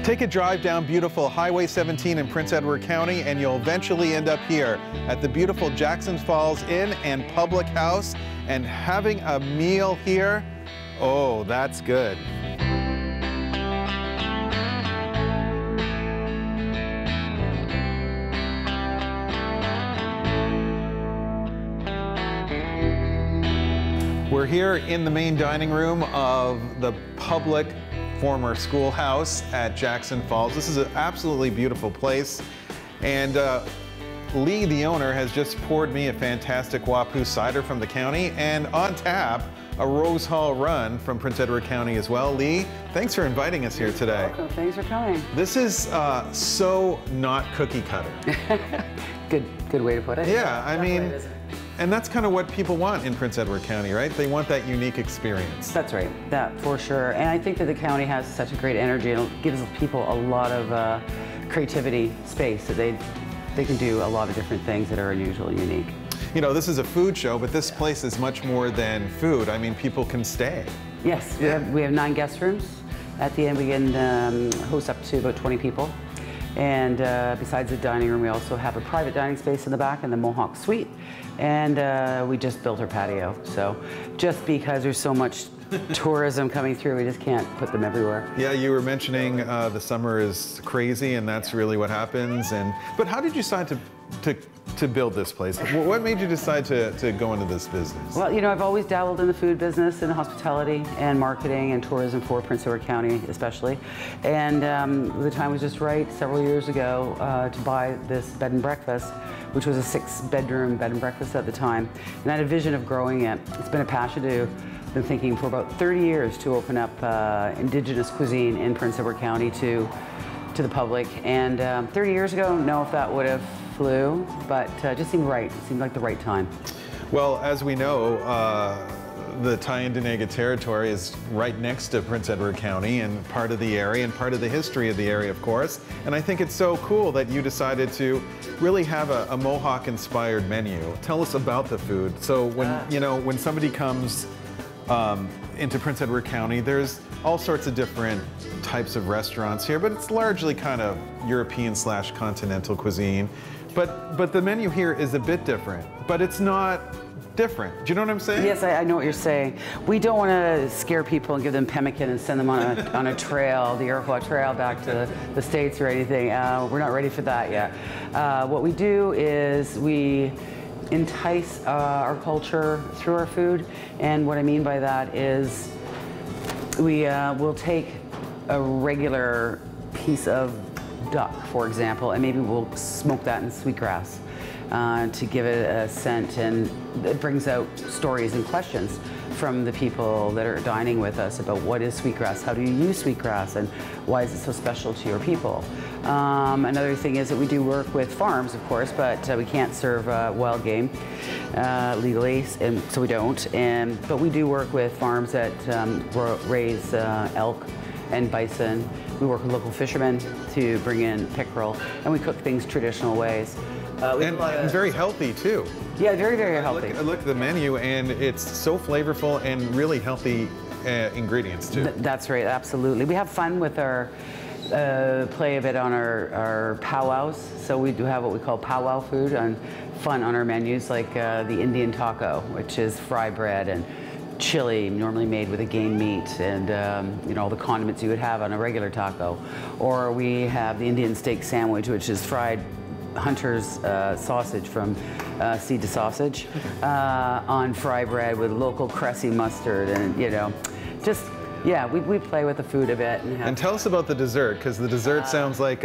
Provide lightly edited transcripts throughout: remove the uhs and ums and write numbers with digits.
Take a drive down beautiful Highway 17 in Prince Edward County and you'll eventually end up here at the beautiful Jackson Falls Inn and Public House, and having a meal here, oh, that's good. We're here in the main dining room of the public former schoolhouse at Jackson Falls. This is an absolutely beautiful place, and Lee, the owner, has just poured me a fantastic Wapuu cider from the county, and on tap, a Rose Hall Run from Prince Edward County as well. Lee, thanks for inviting us here today. You're welcome. Thanks for coming. This is so not cookie cutter. Good way to put it. Yeah, I mean, and that's kind of what people want in Prince Edward County, right? They want that unique experience. That's right, that for sure. And I think that the county has such a great energy, and it gives people a lot of creativity space, that they can do a lot of different things that are unusual and unique. You know, this is a food show, but this place is much more than food. I mean, people can stay. Yes, we have 9 guest rooms. At the end, we can host up to about 20 people. And besides the dining room, we also have a private dining space in the back in the Mohawk Suite. And we just built our patio. So just because there's so much tourism coming through, we just can't put them everywhere. Yeah, you were mentioning the summer is crazy, and that's really what happens. But how did you decide to build this place? What made you decide to go into this business? Well, you know, I've always dabbled in the food business and hospitality and marketing and tourism for Prince Edward County especially. And the time was just right several years ago to buy this bed and breakfast, which was a 6-bedroom bed and breakfast at the time. And I had a vision of growing it. It's been a passion to been thinking for about 30 years to open up indigenous cuisine in Prince Edward County to the public. And 30 years ago, I don't know if that would have flew, but it just seemed right. It seemed like the right time. Well, as we know, the Tyendinaga territory is right next to Prince Edward County and part of the area and part of the history of the area, of course. And I think it's so cool that you decided to really have a Mohawk-inspired menu. Tell us about the food. So when somebody comes into Prince Edward County, there's all sorts of different types of restaurants here, but it's largely kind of European/continental cuisine. But the menu here is a bit different, but it's not different. Do you know what I'm saying? Yes, I know what you're saying. We don't want to scare people and give them pemmican and send them on a trail, the Iroquois Trail, back to the States or anything. We're not ready for that yet. What we do is we entice our culture through our food, and what I mean by that is we will take a regular piece of duck, for example, and maybe we'll smoke that in sweetgrass to give it a scent, and it brings out stories and questions from the people that are dining with us about what is sweetgrass, how do you use sweetgrass, and why is it so special to your people. Another thing is that we do work with farms, of course, but we can't serve wild game legally, and so we don't. But we do work with farms that raise elk and bison. We work with local fishermen to bring in pickerel, and we cook things traditional ways. And very healthy too. Yeah, very, very healthy. I look at the menu, and it's so flavorful and really healthy ingredients too. That's right, absolutely. We have fun with our play of it on our powwows. So we do have what we call powwow food and fun on our menus, like the Indian taco, which is fry bread and chili, normally made with a game meat, and all the condiments you would have on a regular taco. Or we have the Indian steak sandwich, which is fried Hunter's sausage from Seed to Sausage on fry bread with local Cressy mustard, and just yeah, we play with the food a bit. And tell us about the dessert, because the dessert sounds like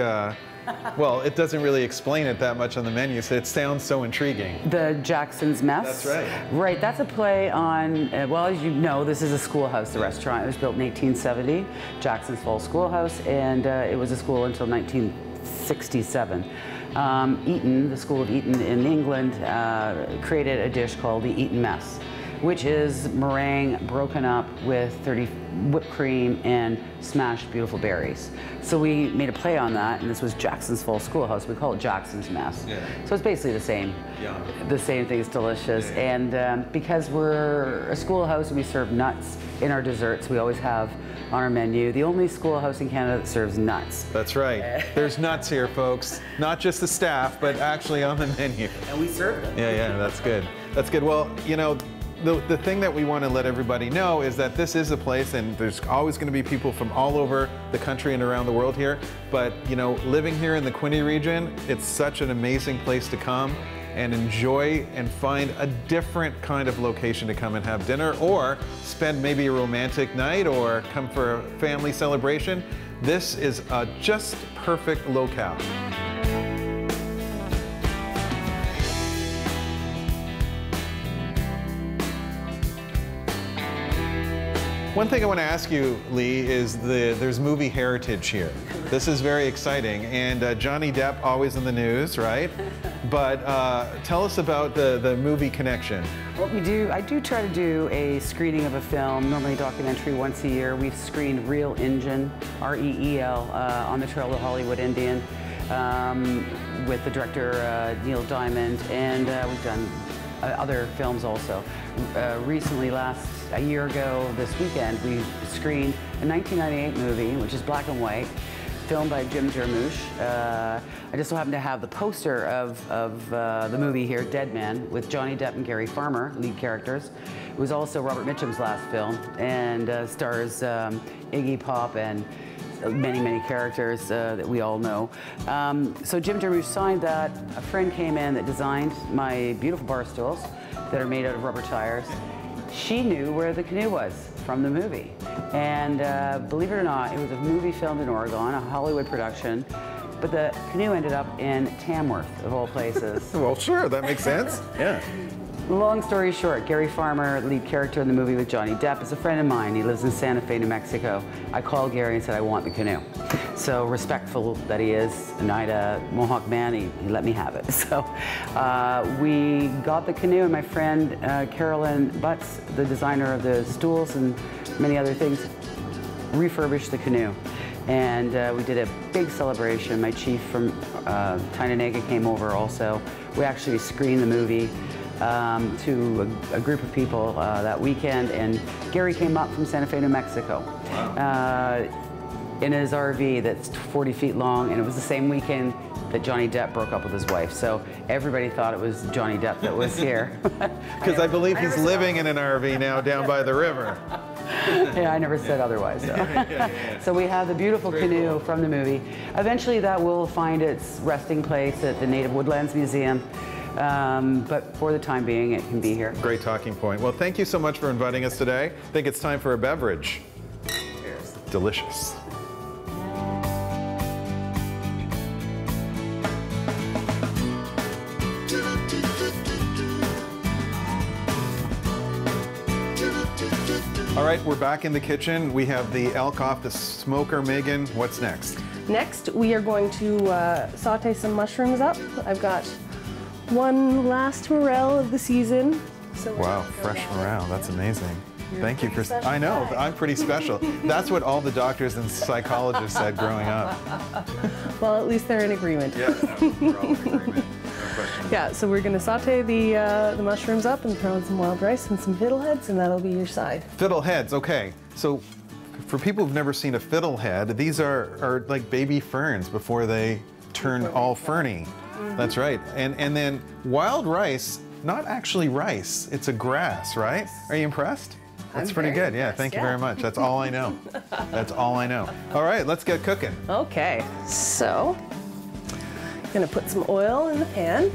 well, it doesn't really explain it that much on the menu, so it sounds so intriguing. The Jackson's Mess. That's right. Right, that's a play on, well, as you know, this is a schoolhouse, the restaurant. It was built in 1870, Jackson's Falls Schoolhouse, and it was a school until 1967. Eton, the School of Eton in England, created a dish called the Eton Mess, which is meringue broken up with 30 whipped cream and smashed beautiful berries. So we made a play on that, and this was Jackson's Fall Schoolhouse. We call it Jackson's Mess. Yeah. So it's basically the same. Yeah. The same thing. It's delicious. Yeah. And because we're a schoolhouse and we serve nuts in our desserts, we always have on our menu, the only schoolhouse in Canada that serves nuts. That's right. There's nuts here, folks. Not just the staff, but actually on the menu. And we serve them. Yeah, yeah, that's good. That's good. Well, you know, the thing that we want to let everybody know is that this is a place, and there's always going to be people from all over the country and around the world here. But, you know, living here in the Quinte region, it's such an amazing place to come and enjoy and find a different kind of location to come and have dinner, or spend maybe a romantic night, or come for a family celebration. This is a just perfect locale. One thing I want to ask you, Lee, is there's movie heritage here. This is very exciting, and Johnny Depp always in the news, right? But tell us about the movie connection. What we do, I do try to do a screening of a film, normally a documentary, once a year. We've screened Real Injun, R-E-E-L, on the Trail of the Hollywood Indian, with the director Neil Diamond, and we've done other films also. Recently, a year ago this weekend, we screened a 1998 movie, which is black and white, filmed by Jim Jarmusch. I just so happen to have the poster of the movie here, Dead Man, with Johnny Depp and Gary Farmer, lead characters. It was also Robert Mitchum's last film, and stars Iggy Pop and many, many characters that we all know. So Jim Jarmusch signed that. A friend came in that designed my beautiful bar stools that are made out of rubber tires. She knew where the canoe was from the movie. And believe it or not, it was a movie filmed in Oregon, a Hollywood production, but the canoe ended up in Tamworth, of all places. Well, sure, that makes sense. Yeah. Long story short, Gary Farmer, lead character in the movie with Johnny Depp, is a friend of mine. He lives in Santa Fe, New Mexico. I called Gary and said, I want the canoe. So respectful that he is, a Oneida Mohawk man, he let me have it. So we got the canoe, and my friend Carolyn Butts, the designer of the stools and many other things, refurbished the canoe. And we did a big celebration. My chief from Tynanega came over also. We actually screened the movie to a group of people that weekend, and Gary came up from Santa Fe, New Mexico. Wow. In his RV that's 40 feet long, and it was the same weekend that Johnny Depp broke up with his wife. So everybody thought it was Johnny Depp that was here. Because I believe he's living in an RV now down by the river. Yeah, I never said otherwise. So, so we have the beautiful canoe from the movie. Eventually that will find its resting place at the Native Woodlands Museum. But for the time being, it can be here. Great talking point. Well, thank you so much for inviting us today. I think it's time for a beverage. Cheers. Delicious. All right, we're back in the kitchen. We have the elk off the smoker. Megan, what's next? Next, we are going to saute some mushrooms up. I've got one last morel of the season. So wow, fresh morel, that's amazing. Thank you for, I know, guy. I'm pretty special. That's what all the doctors and psychologists said growing up. Well, at least they're in agreement. Yeah, we're all in agreement. No question. Yeah, so we're gonna saute the mushrooms up and throw in some wild rice and some fiddleheads, and that'll be your side. Fiddleheads, okay. So for people who've never seen a fiddlehead, these are like baby ferns before they turn all ferny. That's right. And then wild rice, not actually rice, it's a grass, right? Are you impressed? That's pretty good. Yeah, thank you very much. That's all I know. That's all I know. All right, let's get cooking. Okay, so I'm gonna put some oil in the pan,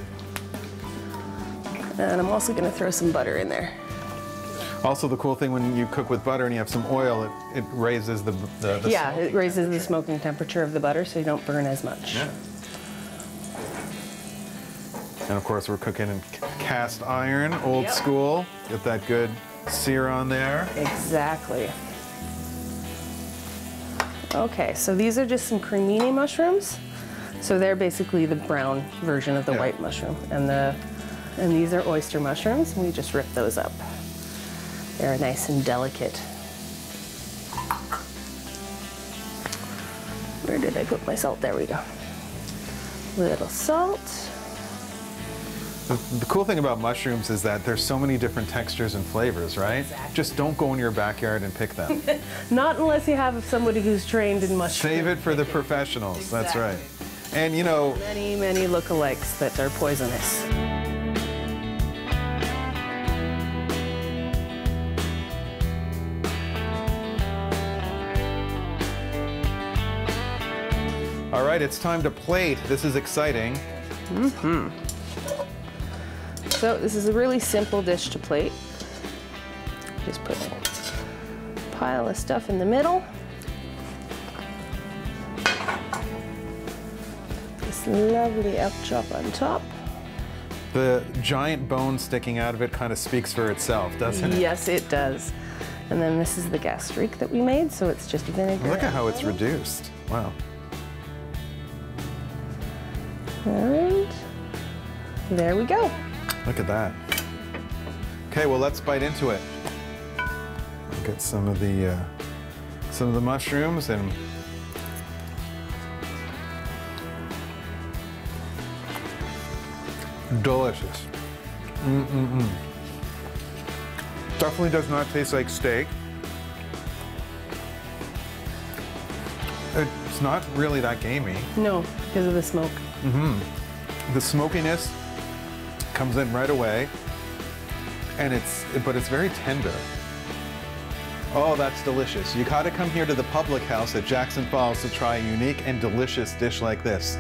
and I'm also gonna throw some butter in there. Also, the cool thing when you cook with butter and you have some oil, it raises the yeah, it raises the smoking temperature of the butter so you don't burn as much. Yeah. And of course, we're cooking in cast iron, old school. Get that good sear on there. Exactly. Okay, so these are just some cremini mushrooms. So they're basically the brown version of the white mushroom. And these are oyster mushrooms, and we just rip those up. They're nice and delicate. Where did I put my salt? There we go. Little salt. The cool thing about mushrooms is that there's so many different textures and flavors, right? Exactly. Just don't go in your backyard and pick them. Not unless you have somebody who's trained in mushrooms. Save it for the professionals, Exactly. That's right. And you know, Many, many lookalikes that are poisonous. all right, it's time to plate. This is exciting. So this is a really simple dish to plate. Just put a pile of stuff in the middle. This lovely elk chop on top. The giant bone sticking out of it kind of speaks for itself, doesn't it? Yes, it does. And then this is the gastrique that we made, so it's just vinegar. Look at how it's reduced. Wow. And there we go. Look at that. Okay, well, let's bite into it. I'll get some of the mushrooms and delicious. Definitely does not taste like steak. It's not really that gamey. No, because of the smoke. The smokiness comes in right away, and but it's very tender. Oh, that's delicious. You gotta come here to the Public House at Jackson Falls to try a unique and delicious dish like this.